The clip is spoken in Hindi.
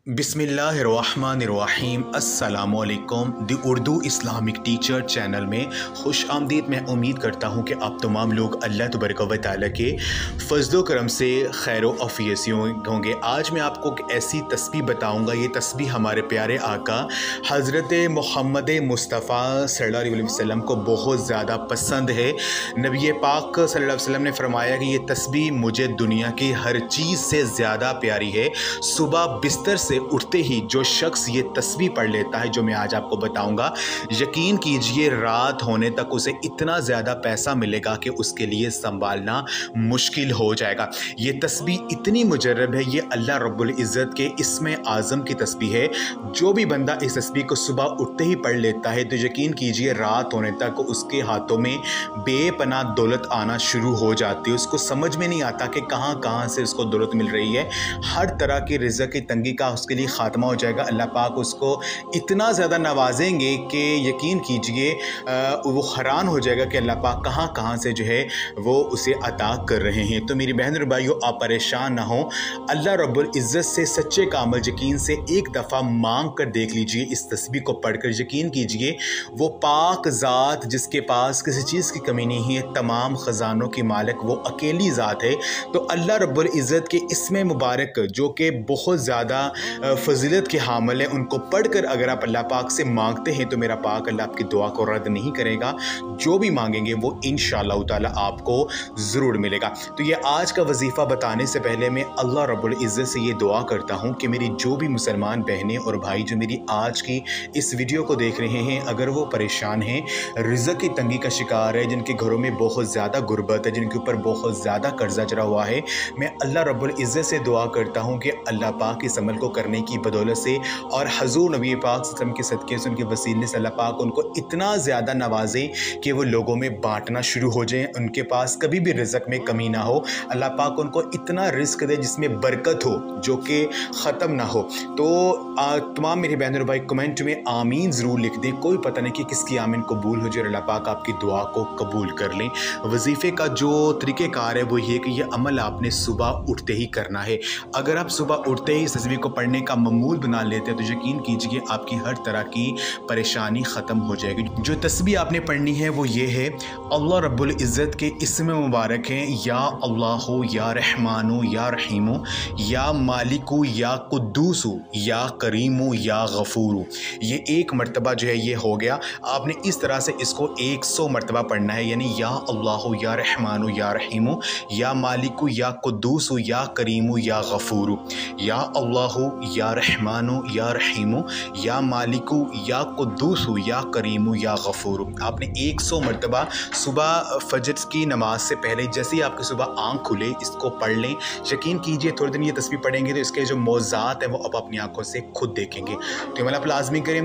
बिस्मिल्लाहिर्रहमानिर्रहीम अस्सलामुअलैकुम the Urdu Islamic teacher channel में खुश आमदीद। मैं उम्मीद करता हूँ कि आप तमाम लोग अल्लाह तबारक व तआला के फ़ज़्ल करम से खैर अफ़ीयत से होंगे। आज मैं आपको एक ऐसी तस्बीह बताऊँगा। ये तस्बीह हमारे प्यारे आका हज़रत मोहम्मद मुस्तफ़ा सल्लल्लाहु अलैहि वसल्लम को बहुत ज़्यादा पसंद है। नबी पाक सल्लल्लाहु अलैहि वसल्लम ने फरमाया कि ये तस्बीह मुझे दुनिया की हर चीज़ से ज़्यादा प्यारी है। सुबह बिस्तर से उठते ही जो शख्स ये तस्बीह पढ़ लेता है, जो मैं आज आपको बताऊंगा, यकीन कीजिए रात होने तक उसे इतना ज़्यादा पैसा मिलेगा कि उसके लिए संभालना मुश्किल हो जाएगा। ये तस्बीह इतनी मुजर्रब है, ये अल्लाह रब्बुल इज़्ज़त के इस्म आज़म की तस्बीह है। जो भी बंदा इस तस्बीह को सुबह उठते ही पढ़ लेता है तो यकीन कीजिए रात होने तक उसके हाथों में बेपनाह दौलत आना शुरू हो जाती है। उसको समझ में नहीं आता कि कहाँ कहाँ से उसको दौलत मिल रही है। हर तरह की रिज़्क़ की तंगी का उसके लिए ख़ात्मा हो जाएगा। अल्लाह पाक उसको इतना ज़्यादा नवाजेंगे कि यकीन कीजिए वो हैरान हो जाएगा कि अल्लाह पाक कहाँ कहाँ से जो है वो उसे अता कर रहे हैं। तो मेरी बहन और भाइयों, आप परेशान ना हो। अल्लाह रब्बुल इज़्ज़त से सच्चे कामिल यकीन से एक दफ़ा मांग कर देख लीजिए। इस तस्बीह को पढ़कर यकीन कीजिए वो पाक ज़ात जिसके पास किसी चीज़ की कमी नहीं है, तमाम ख़जानों की मालिक वो अकेली ज़ात है। तो अल्लाह रब्बुल इज़्ज़त के इस्म मुबारक जो कि बहुत ज़्यादा फ़ज़ीलत के हामिल है, उनको पढ़कर अगर आप अल्लाह पाक से मांगते हैं तो मेरा पाक अल्लाह आपकी दुआ को रद्द नहीं करेगा। जो भी मांगेंगे वो इंशाअल्लाह ताला आपको ज़रूर मिलेगा। तो ये आज का वजीफ़ा बताने से पहले मैं अल्लाह रब्बुल इज़्ज़त से ये दुआ करता हूँ कि मेरी जो भी मुसलमान बहनें और भाई जो मेरी आज की इस वीडियो को देख रहे हैं, अगर वो परेशान हैं, रिज़्क़ की तंगी का शिकार है, जिनके घरों में बहुत ज़्यादा गुर्बत है, जिनके ऊपर बहुत ज़्यादा कर्जा चढ़ा हुआ है, मैं अल्लाह रब्बुल इज़्ज़त से दुआ करता हूँ कि अल्लाह पाक इस अमल को करने की बदौलत से और हज़ूर नबी पाक सल्लल्लाहु अलैहि वसल्लम के सदक़े से, उनके वसीले से अल्लाह पाक उनको इतना ज़्यादा नवाजे कि वो लोगों में बांटना शुरू हो जाएं, उनके पास कभी भी रिज़्क़ में कमी ना हो। अल्लाह पाक उनको इतना रिज़्क़ दे जिसमें बरकत हो, जो कि ख़त्म ना हो। तो तमाम मेरे बहन और भाई कमेंट में आमीन ज़रूर लिख दें। कोई पता नहीं कि किसकी आमीन कबूल हो जाए, अल्लाह पाक आपकी दुआ को कबूल कर लें। वजीफ़े का जो तरीक़ेकार है वो ये कि यह अमल आपने सुबह उठते ही करना है। अगर आप सुबह उठते ही इस तस्बीह को पढ़ने का मामूल बना लेते हैं तो यकीन कीजिए आपकी हर तरह की परेशानी ख़त्म हो जाएगी। जो तस्बीह आपने पढ़नी है वो ये है, अल्लाह रब्बुल इज़्ज़त के इस्म मुबारक हैं, या अल्लाहु या रहमानु या रहीमु या मालिकु या कुद्दूसु या करीमु या गफ़ूरु। ये एक मरतबा जो है ये हो गया। आपने इस तरह से इसको 100 मरतबा पढ़ना है, यानी या अल्लाहु या रहमानु या रहीमु या मालिकु या कुद्दूसु या करीमु या गफ़ूरु, या अल्लाहु या रहमानु या रहीमु या मालिकु या कुद्दूसु या करीमु या गफ़ूरु। आपने 100 मरतबा सुबह फजर की नमाज से पहले जैसे ही आपकी सुबह आँख खुले इसको पढ़ लें। यकीन कीजिए थोड़े दिन ये तस्बीह पढ़ेंगे तो इसके जो मौज़ात हैं वो आप अपनी आँखों से खुद देखेंगे। तो अमल आप लाज़मी करें।